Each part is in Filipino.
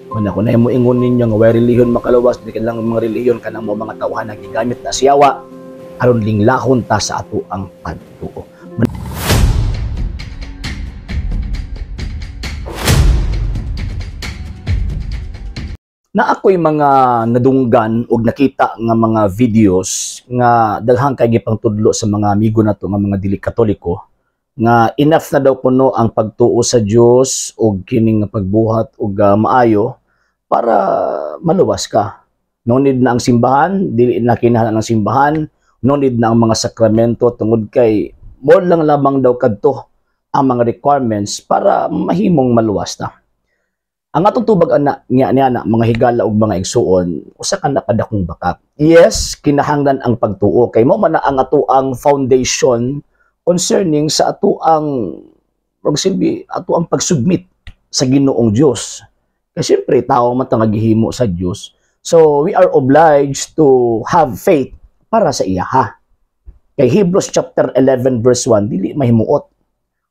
Kuna ko na mo ingon ninyo nga way relihiyon makaluwas, di lang mga relihiyon kanang mo mga tawhan nga gigamit na siyawa aron linglahon ta sa ato ang pagtuo. Na ako'y mga nadunggan og nakita nga mga videos nga daghang kay gipang tudlo sa mga amigo nato nga mga dili Katoliko nga enough na daw kuno ang pagtuo sa Dios og kining nga pagbuhat og maayo para maluwas ka. No need na ang simbahan, dili na kinahanglan ang simbahan, no need na ang mga sakramento tungod kay mo lang lamang daw kadto ang mga requirements para mahimong maluwas ta. Ang atong tubag ana niya mga higala ug mga igsuon usa ka nakadakong bakak. Yes, kinahanglan ang pagtuo kay mao man ang ato ang foundation concerning sa ato ang pagsilbi, ato ang pagsubmit sa Ginoong Dios. Kasi syempre tao man ta nga gihimo sa Dios. So we are obliged to have faith para sa iya ha. Kay Hebrews chapter 11 verse 1 dili mahimuot.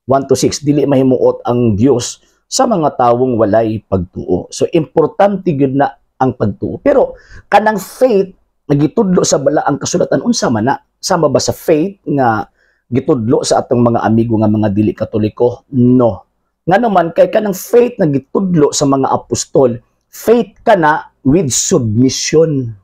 1 to 6 dili mahimuot ang Dios sa mga tawong walay pagtuo. So, importante gyud na ang pagtuo. Pero, kanang faith, nagitudlo sa bala ang kasulatan, unsa man na? Sama ba sa faith nga gitudlo sa atong mga amigo nga mga dili Katoliko? No. Nga naman, kay kanang faith na gitudlo sa mga apostol, faith ka na with submission.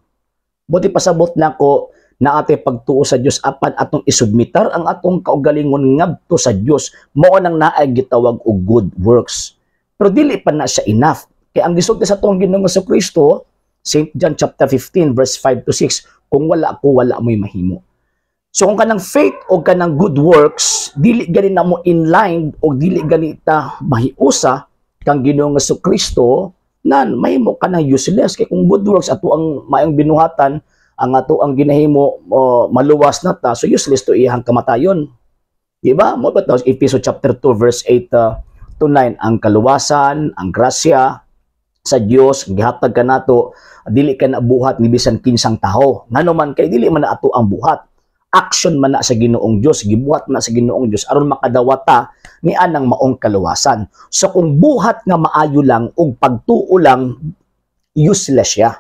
Buti pasabot na ko na ate pagtuo sa Dios apan atong isubmitar ang atong kaugalingon ngadto sa Dios mao nang naay gitawag og good works. Pero dili pa na siya enough. Kaya ang gisulti sa atong Ginoong Kristo, St. John chapter 15 verse 5 to 6, kung wala ako wala mo'y mahimo. So kung kanang faith o kanang good works, dili gani na mo inline o dili gani ta mahiusa kang Ginoong Kristo nan mahimo ka na useless kay kung good works ato ang maayong binuhatan ang ato ang ginahimo maluwas na ta, so useless to iyang kamatayon. Diba? Mo ba ito, Ephesians chapter 2 verse 8 to 9, ang kaluwasan, ang grasya sa Dios gihatag kanato, dili ka na buhat ni bisan kinsang taho. Ngano man kay dili man na ato ang buhat. Action man na sa Ginoong Dios, gibuhat na sa Ginoong Dios aron makadawata ni anang maong kaluwasan. So kung buhat nga maayo lang ug pagtuo lang, useless siya.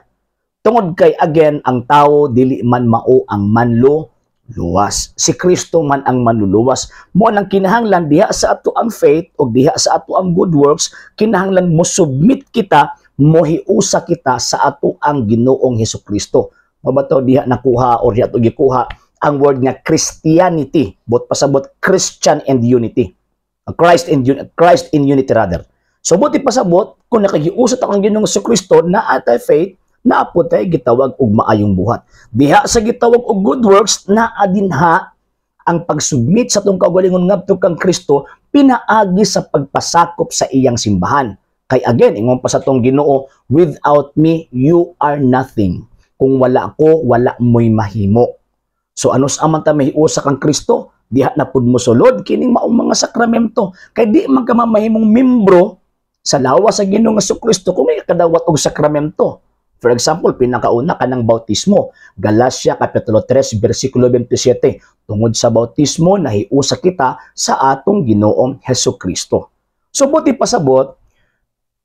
Tungod kay again ang tao dili man mao ang manluluwas. Si Kristo man ang manluluwas. Mo nang kinahanglan diha sa ato ang faith o diha sa ato ang good works, kinahanglan mo submit kita, mohiusa kita sa ato ang Ginoong Hesukristo. Mabato diha nakuha or diha to gikuha ang word nga Christianity, bot pasabot Christian and unity. Christ in unity rather. So buti pasabot kung nakagiusa ta ang Ginoong Hesukristo na atay faith na po tayo gitawag og maayong buhat. Diha sa gitawag og good works na adinha ang pagsubmit sa tong kaugalingon ngadto kang Kristo pinaagi sa pagpasakop sa iyang simbahan. Kay again ingon pa sa tong Ginoo, without me you are nothing. Kung wala ko, wala mo'y mahimo. So anos aman ta mahiusa kang Kristo, diha na pud mo sulod kining maong mga sakramento. Kay di man ka mamahimong membro sa lawas sa Ginoong Kristo kung may kadawat og sakramento. For example, pinakauna kanang bautismo. Galacia kapitulo 3 bersikulo 27. Tungod sa bautismo nahiusa kita sa atong Ginoong Hesukristo. So buti pasabot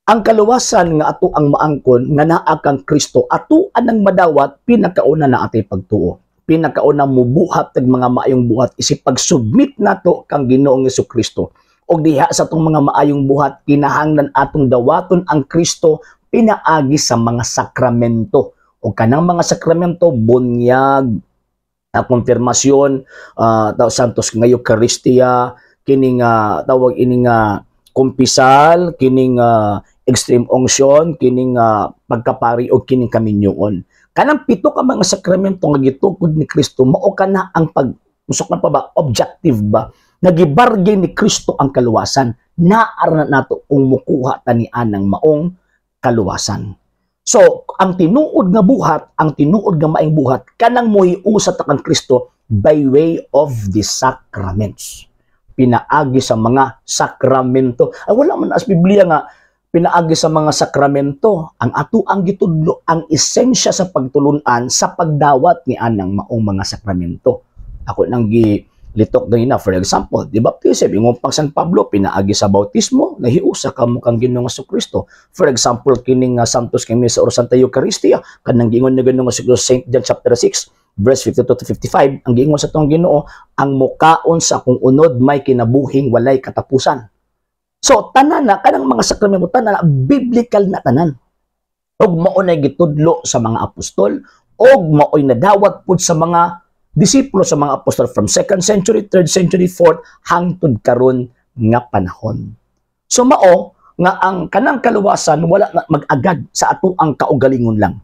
ang kaluwasan nga ato ang maangkon nga naa kang Kristo ato anang madawat pinakauna na atay pagtuo. Pinakauna mo buhat tag mga maayong buhat isip pagsubmit nato kang Ginoong Hesukristo. Og diha sa atong mga maayong buhat kinahanglan atong dawaton ang Kristo pinaagi sa mga sakramento. O kanang mga sakramento, bunyag, konfirmasyon, Santos nga Eucharistia, kining tawag ining kumpisal, kining extreme unction, kining pagkapari o kining kaminyoon. Kanang pito ka mga sakramento nga gitukod ni Kristo, mao kana ang usok na pa ba, objective ba, nagibargain ni Kristo ang kaluwasan, naara nato kung mukuha tani anang maong kaluwasan. So, ang tinuod nga buhat, ang tinuod nga maayong buhat, kanang mohiusa ta kang Kristo by way of the sacraments. Pinaagi sa mga sakramento. Ay, wala man as Biblia nga pinaagi sa mga sakramento. Ang ato ang gitudlo, ang esensya sa pagtulunan sa pagdawat ni anang maong mga sakramento. Ako nang litok ganina. For example, di baptism, yung pang San Pablo, pinaagi sa bautismo, nahiusa ka mo kang Ginoong Jesucristo. For example, kining Santos kay Misa or Santa Eucharistia, kanang giingon na Ginoong Jesucristo, St. John chapter 6, verse 52 to 55, ang giingon sa tong Ginoo, ang mukaon sa akong unod may kinabuhing walay katapusan. So, tanan na, kanang mga sakramento, tanan na, biblical na tanan. Og maunay gitudlo sa mga apostol, og maoy nadawat pud sa mga disipulo sa mga apostol from 2nd century, 3rd century, 4th, hangtod karon nga panahon. So mao nga ang kanang kaluwasan wala na mag-agad sa ato ang kaugalingon lang.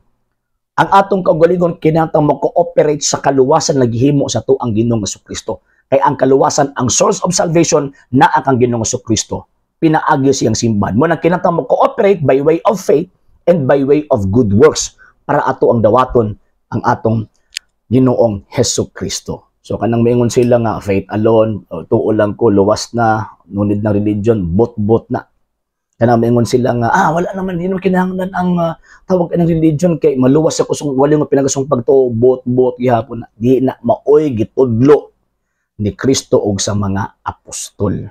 Ang atong kaugalingon kinahanglan mo-cooperate sa kaluwasan nga gihimo sa ato ang Ginoong Jesucristo. Kay ang kaluwasan ang source of salvation naa kang Ginoong Jesucristo. Pinaagi siyang simbahan. Mo nang kinahanglan mo-cooperate by way of faith and by way of good works para ato ang dawaton ang atong Ginoong Jesucristo. So kanang maingon sila nga faith alone, tuo lang ko, luwas na, nunid ng religion, bot-bot na. Kanang maingon sila nga wala naman din kinahanglan ang tawag ng religion kay maluwas ako sung wala mo pinagasong pagtuo, bot-bot gihapon na. Di na maoy gitudlo ni Kristo og sa mga apostol.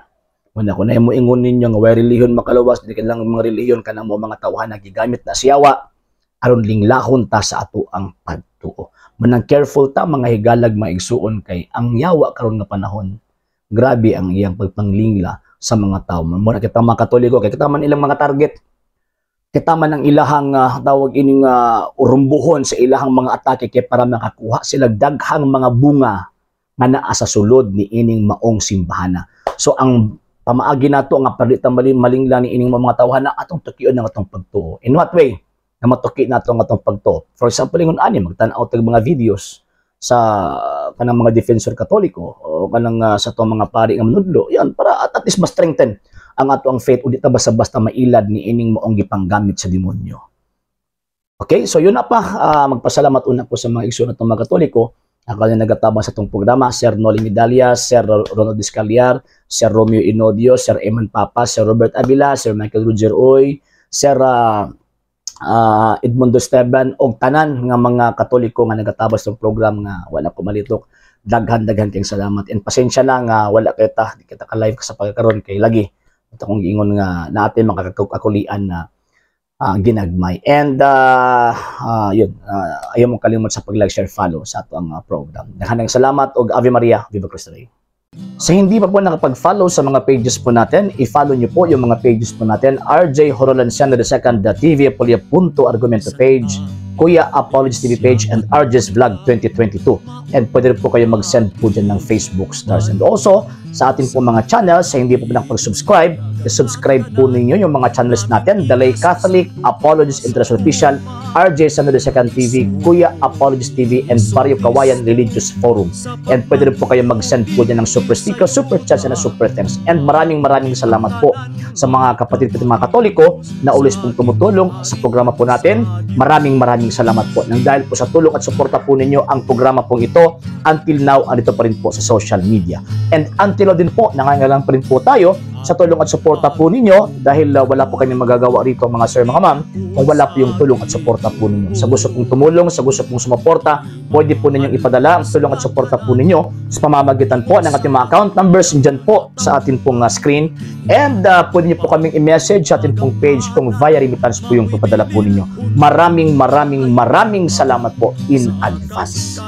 Wala ko na mo ingon ninyo nga way relihiyon makaluwas, di lang mga relihiyon kanang mo mga tawhan gigamit na siyawa aron linglahon ta sa ato ang pagtuo. Manang careful ta mga higalag maigsuon kay ang yawa karon nga panahon. Grabe ang iyang pagpanglingla sa mga tao. Muna kita mga Katoliko kay kita man ilang mga target. Kita man ang ilahang tawag ining urumbuhon sa ilahang mga atake kay para makakuha sila daghang mga bunga nga naa sa sulod ni ining maong simbahana. So ang pamaagi nato nga palitan malingla ni ining mga tawhan na atong tukion ng atong pagtuo. In what way? Na matuki nato ang atong pagtuo. For example, ingon ani magtan-aw tag mga videos sa kanang mga defensor Katoliko o kanang sa to mga pari nga manudlo. Yan para at least ma-strengthen ang ato ang faith udi ta basta-basta mailad ni ining maong gipanggamit sa demonyo. Okay, so yun na pa. Magpasalamat una po sa mga igsoon natong mga Katoliko. Ako na nagatabang sa itong programa, Sir Noling Idalia, Sir Ronald Discaliar, Sir Romeo Inodio, Sir Eman Papa, Sir Robert Avila, Sir Michael Roger Oy, Sir Edmundo Esteban, og tanan nga mga Katoliko nga nagatabang sa itong program nga wala ko malitok. Daghan-daghan kayong salamat. And pasensya na nga wala kita, di kita ka-live sa pagkakaroon kay lagi. Ito kong giingon nga natin makakakulian na ginagmay. And yun, ayaw mong kalimot sa pag-like, share, follow sa ato ang program. Daghanang salamat og Ave Maria, Viva Cristo Rey. Sa hindi pa po nakapag-follow sa mga pages po natin, i-follow nyo po yung mga pages po natin. RJ Horolanciano II, TV Apolia Punto Argumento page, Kuya Apologies TV page, and RJ's Vlog 2022. And pwede rin po kayo mag-send po dyan ng Facebook stars. And also, sa ating po mga channels, sa hindi po nakapag-subscribe, subscribe po ninyo yung mga channels natin, The Lay Catholic, Apologies International Official, RJ Sano II TV, Kuya Apologies TV, and Barrio Kawayan Religious Forum. And pwede rin po kayo mag-send po dyan ng super sticker, super chats, and super thanks. And maraming salamat po sa mga kapatid at mga Katoliko na ulis pong tumutulong sa programa po natin. Maraming salamat po. Nang dahil po sa tulong at suporta po ninyo, ang programa pong ito, until now, andito pa rin po sa social media. And until now din po, nangangailangan pa rin po tayo sa tulong at suporta po ninyo dahil wala po kami magagawa rito mga sir, mga ma'am, kung wala po yung tulong at suporta po ninyo. Sa gusto pong tumulong, sa gusto pong sumuporta, pwede po ninyong ipadala ang tulong at suporta po ninyo sa pamamagitan po ng ating mga account numbers dyan po sa ating pong screen. And pwede niyo po kaming i-message sa ating pong page kung via remittance po yung papadala po ninyo. Maraming salamat po in advance.